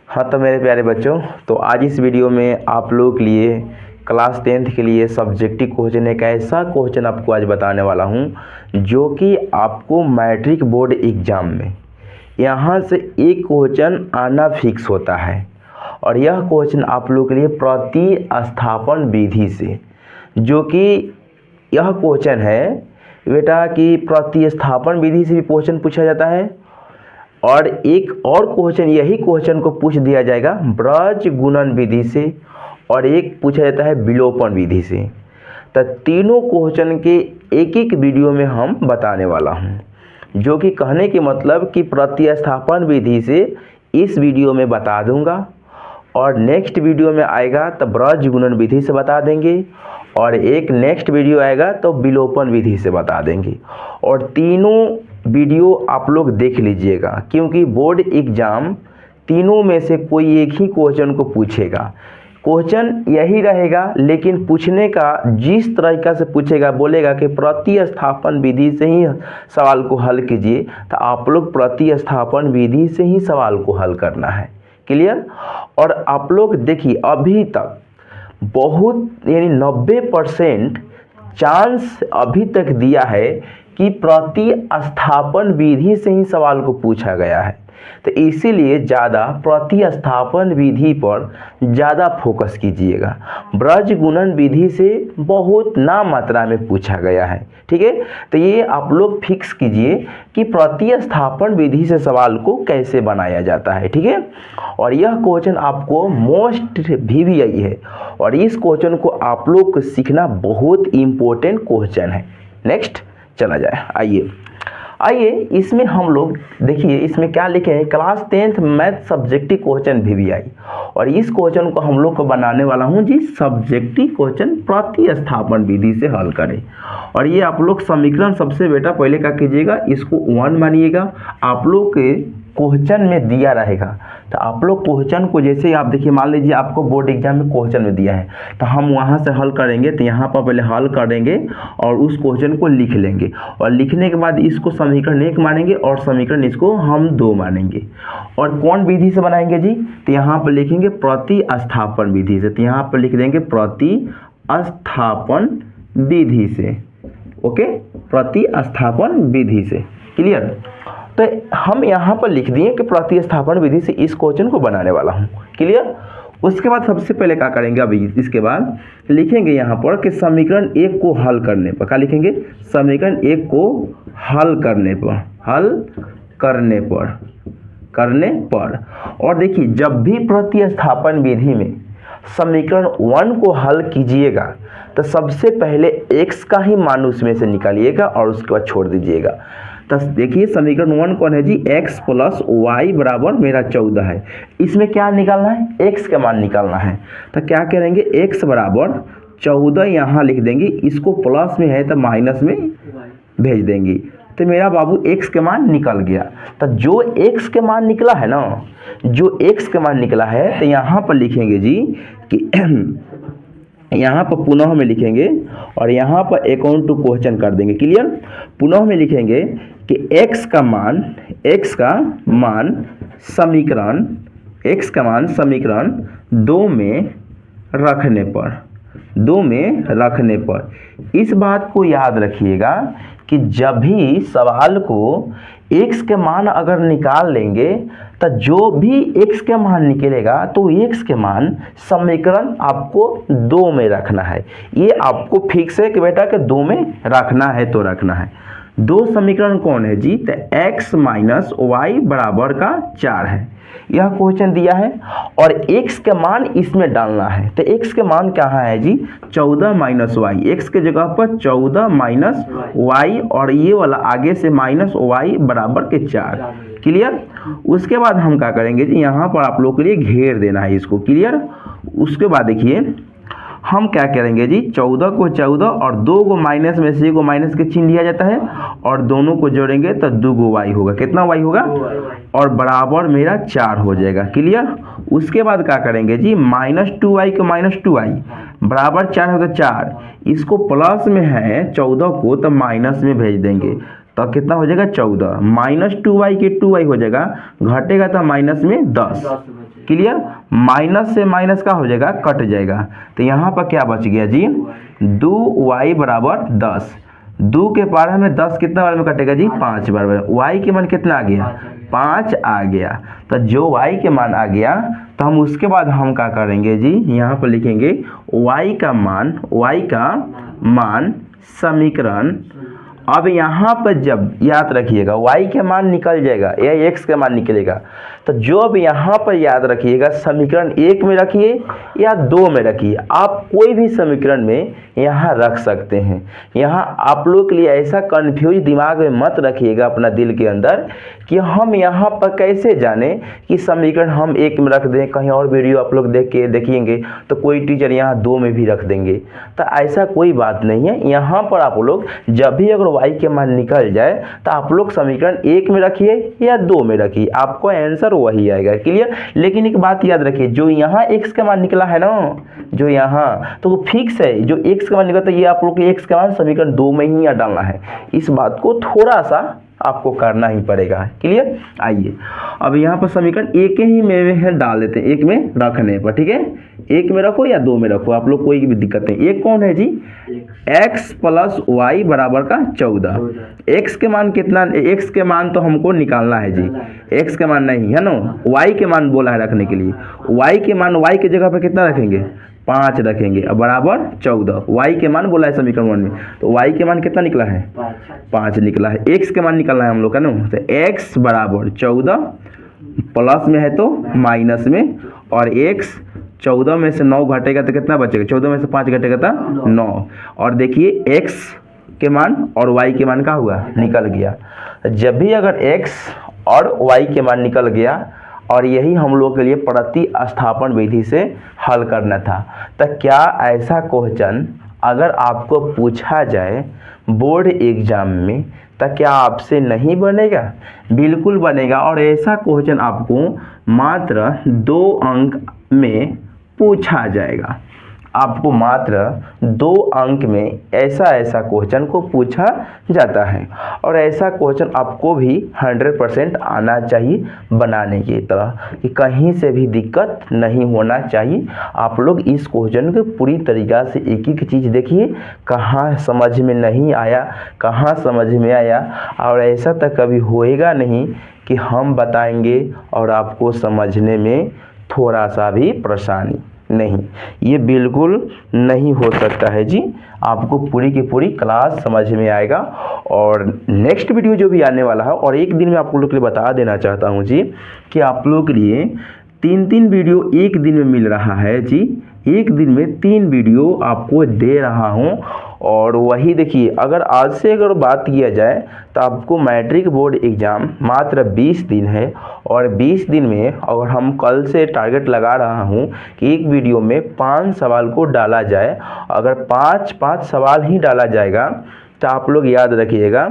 हाँ तो मेरे प्यारे बच्चों, तो आज इस वीडियो में आप लोगों के लिए क्लास 10th के लिए सब्जेक्टिव क्वेश्चन एक ऐसा क्वेश्चन आपको आज बताने वाला हूँ जो कि आपको मैट्रिक बोर्ड एग्ज़ाम में यहाँ से एक क्वेश्चन आना फिक्स होता है। और यह क्वेश्चन आप लोगों के लिए प्रतिस्थापन विधि से, जो कि यह क्वेश्चन है बेटा कि प्रतिस्थापन विधि से भी क्वेश्चन पूछा जाता है। और एक और क्वेश्चन यही क्वेश्चन को पूछ दिया जाएगा ब्रज गुणन विधि से, और एक पूछा जाता है विलोपन विधि से। तो तीनों क्वेश्चन के एक एक वीडियो में हम बताने वाला हूं, जो कि कहने के मतलब कि प्रतिस्थापन विधि से इस वीडियो में बता दूंगा, और नेक्स्ट वीडियो में आएगा तो ब्रज गुणन विधि से बता देंगे, और एक नेक्स्ट वीडियो आएगा तो विलोपन विधि से बता देंगे। और तीनों वीडियो आप लोग देख लीजिएगा, क्योंकि बोर्ड एग्ज़ाम तीनों में से कोई एक ही क्वेश्चन को पूछेगा। क्वेश्चन यही रहेगा, लेकिन पूछने का जिस तरीका से पूछेगा, बोलेगा कि प्रतिस्थापन विधि से ही सवाल को हल कीजिए, तो आप लोग प्रतिस्थापन विधि से ही सवाल को हल करना है। क्लियर? और आप लोग देखिए, अभी तक बहुत यानी 90% चांस अभी तक दिया है कि प्रतिस्थापन विधि से ही सवाल को पूछा गया है। तो इसीलिए ज़्यादा प्रतिस्थापन विधि पर ज़्यादा फोकस कीजिएगा। ब्रज गुणन विधि से बहुत नाम मात्रा में पूछा गया है, ठीक है। तो ये आप लोग फिक्स कीजिए कि प्रतिस्थापन विधि से सवाल को कैसे बनाया जाता है, ठीक है। और यह क्वेश्चन आपको मोस्ट VVI है, और इस क्वेश्चन को आप लोग को सीखना बहुत इम्पोर्टेंट क्वेश्चन है। नेक्स्ट चला जाए, आइए इसमें हम लोग देखिए, इसमें क्या लिखे हैं, class 10th math subjective question VVI। और इस क्वेश्चन को हम लोग को बनाने वाला हूं जी सब्जेक्टिव क्वेश्चन प्रतिस्थापन विधि से हल करें। और ये आप लोग समीकरण सबसे बेटा पहले क्या कीजिएगा, इसको 1 मानिएगा। आप लोग के क्वेश्चन में दिया रहेगा, तो आप लोग क्वेश्चन को जैसे आप देखिए, मान लीजिए आपको बोर्ड एग्जाम में क्वेश्चन में दिया है, तो हम वहाँ से हल करेंगे। तो यहाँ पर पहले हल करेंगे और उस क्वेश्चन को लिख लेंगे, और लिखने के बाद इसको समीकरण 1 मानेंगे और समीकरण इसको हम 2 मानेंगे। और कौन विधि से बनाएंगे जी, तो यहाँ पर लिखेंगे प्रतिस्थापन विधि से। तो यहाँ पर लिख देंगे प्रतिस्थापन विधि से, ओके, प्रतिस्थापन विधि से। क्लियर? तो हम यहाँ पर लिख दिए कि प्रतिस्थापन विधि से इस क्वेश्चन को बनाने वाला हूँ। क्लियर? उसके बाद सबसे पहले क्या करेंगे, अभी इसके बाद लिखेंगे यहाँ पर कि समीकरण 1 को हल करने पर, क्या लिखेंगे, समीकरण 1 को हल करने पर। और देखिए, जब भी प्रतिस्थापन विधि में समीकरण 1 को हल कीजिएगा, तो सबसे पहले x का ही मान उसमें से निकालिएगा और उसके बाद छोड़ दीजिएगा। तो देखिए समीकरण 1 कौन है जी, x + y बराबर मेरा 14 है। इसमें क्या निकालना है, x का मान निकालना है। तो क्या करेंगे, x बराबर 14 यहाँ लिख देंगे, इसको प्लस में है तो माइनस में भेज देंगे। तो मेरा बाबू x के मान निकल गया। तो जो x के मान निकला है ना, जो x के मान निकला है, तो यहाँ पर लिखेंगे जी कि यहाँ पर पुनः में लिखेंगे और यहाँ पर अकाउंट टू क्वेश्चन कर देंगे। क्लियर? पुनः में लिखेंगे कि x का मान समीकरण 2 में रखने पर इस बात को याद रखिएगा कि जब भी सवाल को x के मान अगर निकाल लेंगे, तो जो भी x के मान निकलेगा तो x के मान समीकरण आपको 2 में रखना है। ये आपको फिक्स है कि बेटा कि 2 में रखना है तो रखना है। 2 समीकरण कौन है जी, तो x - y बराबर का 4 है। यह क्वेश्चन दिया है और x के मान इसमें डालना है। तो x के मान कहाँ है जी, 14 - y, x के जगह पर 14 - y, और ये वाला आगे से -y बराबर के 4। क्लियर? उसके बाद हम क्या करेंगे जी, यहाँ पर आप लोग के लिए घेर देना है इसको। क्लियर? उसके बाद देखिए हम क्या करेंगे जी, 14 को 14 और 2 को माइनस में से को माइनस के चिन्ह लिया जाता है, और दोनों को जोड़ेंगे तो 2 y होगा। कितना y होगा, और बराबर मेरा 4 हो जाएगा। क्लियर? उसके बाद क्या करेंगे जी, -2y को -2y बराबर 4 होगा 4, इसको प्लस में है 14 को तो माइनस में भेज देंगे, तो कितना हो जाएगा 14, -2y के 2y हो जाएगा, घटेगा तो माइनस में 10। क्लियर। माइनस से माइनस का हो जाएगा, कट जाएगा। तो यहाँ पर क्या बच गया जी, 2y बराबर 10। 2 के बारे में 10 कितना बार में कटेगा जी, 5 बार में। y के मान कितना आ गया, 5 आ गया। तो जो y के मान आ गया तो हम उसके बाद हम क्या करेंगे जी, यहाँ पर लिखेंगे y का मान समीकरण। अब यहाँ पर जब याद रखिएगा y के मान निकल जाएगा या x का मान निकलेगा, तो जो अब यहाँ पर याद रखिएगा समीकरण 1 में रखिए या 2 में रखिए, आप कोई भी समीकरण में यहाँ रख सकते हैं। यहाँ आप लोग के लिए ऐसा कन्फ्यूज दिमाग में मत रखिएगा अपना दिल के अंदर कि हम यहाँ पर कैसे जाने कि समीकरण हम 1 में रख दें। कहीं और वीडियो आप लोग देखेंगे तो कोई टीचर यहाँ 2 में भी रख देंगे, तो ऐसा कोई बात नहीं है। यहाँ पर आप लोग जब भी अगर y के मान निकल जाए तो आप लोग समीकरण 1 में रखिए या 2 में रखिए, आपको आंसर वही आएगा। क्लियर। लेकिन एक बात याद रखिए, जो यहाँ x का मान निकला है ना, जो यहाँ, तो वो फिक्स है। जो x का मान निकला, तो ये आप लोग के x का मान समीकरण 2 में ही डालना है। इस बात को थोड़ा सा आपको करना ही पड़ेगा। क्लियर। आइए अब यहाँ पर समीकरण 1 ही में डाल देते हैं, 1 में रखने पर, ठीक है। 1 में रखो या 2 में रखो, आप लोग कोई भी दिक्कत नहीं। एक कौन है जी, x प्लस वाई बराबर का 14। x के मान कितना, x के मान तो हमको निकालना है जी, x के मान नहीं है ना, y के मान बोला है रखने के लिए। y के मान y के जगह पर कितना रखेंगे, 5 रखेंगे, अब बराबर 14। y के मान बोला है समीकरण 1 में, तो y के मान कितना निकला है, 5 निकला है। x के मान निकलना है हम लोग का ना, तो x बराबर 14, प्लस में है तो माइनस में, और x 14 में से 9 घटेगा तो कितना बचेगा, 14 में से 5 घटेगा तो 9। और देखिए x के मान और y के मान का हुआ, निकल गया। जब भी अगर x और y के मान निकल गया, और यही हम लोग के लिए प्रतिस्थापन विधि से हल करना था, तो क्या ऐसा क्वेश्चन अगर आपको पूछा जाए बोर्ड एग्जाम में, तो क्या आपसे नहीं बनेगा, बिल्कुल बनेगा। और ऐसा क्वेश्चन आपको मात्र 2 अंक में पूछा जाएगा, आपको मात्र 2 अंक में ऐसा क्वेश्चन को पूछा जाता है। और ऐसा क्वेश्चन आपको भी 100% आना चाहिए बनाने की तरह, कि कहीं से भी दिक्कत नहीं होना चाहिए। आप लोग इस क्वेश्चन को पूरी तरीक़ा से एक एक चीज़ देखिए, कहाँ समझ में नहीं आया, कहाँ समझ में आया। और ऐसा तो कभी होएगा नहीं कि हम बताएंगे और आपको समझने में थोड़ा सा भी परेशानी नहीं, ये बिल्कुल नहीं हो सकता है जी। आपको पूरी की पूरी क्लास समझ में आएगा। और नेक्स्ट वीडियो जो भी आने वाला है, और एक दिन में आप लोग के लिए बता देना चाहता हूँ जी कि आप लोग के लिए 3 वीडियो एक दिन में मिल रहा है जी। एक दिन में 3 वीडियो आपको दे रहा हूँ। और वही देखिए, अगर आज से अगर बात किया जाए तो आपको मैट्रिक बोर्ड एग्ज़ाम मात्र 20 दिन है। और 20 दिन में अगर हम कल से टारगेट लगा रहा हूँ कि एक वीडियो में 5 सवाल को डाला जाए। अगर 5 सवाल ही डाला जाएगा तो आप लोग याद रखिएगा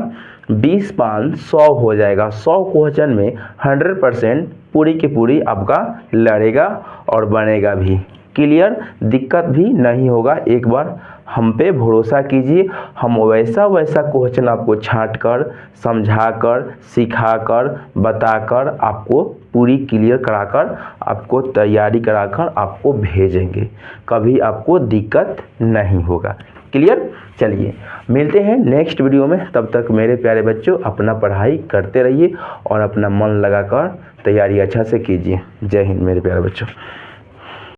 20 5 100 हो जाएगा। 100 क्वेश्चन में 100% पूरी की पूरी आपका लड़ेगा और बनेगा भी। क्लियर, दिक्कत भी नहीं होगा। एक बार हम पे भरोसा कीजिए, हम वैसा क्वेश्चन आपको छांट कर, समझा कर, सिखा कर, बता कर, आपको पूरी क्लियर कराकर, आपको तैयारी कराकर आपको भेजेंगे। कभी आपको दिक्कत नहीं होगा। क्लियर। चलिए मिलते हैं नेक्स्ट वीडियो में। तब तक मेरे प्यारे बच्चों अपना पढ़ाई करते रहिए और अपना मन लगाकर तैयारी अच्छा से कीजिए। जय हिंद मेरे प्यारे बच्चों।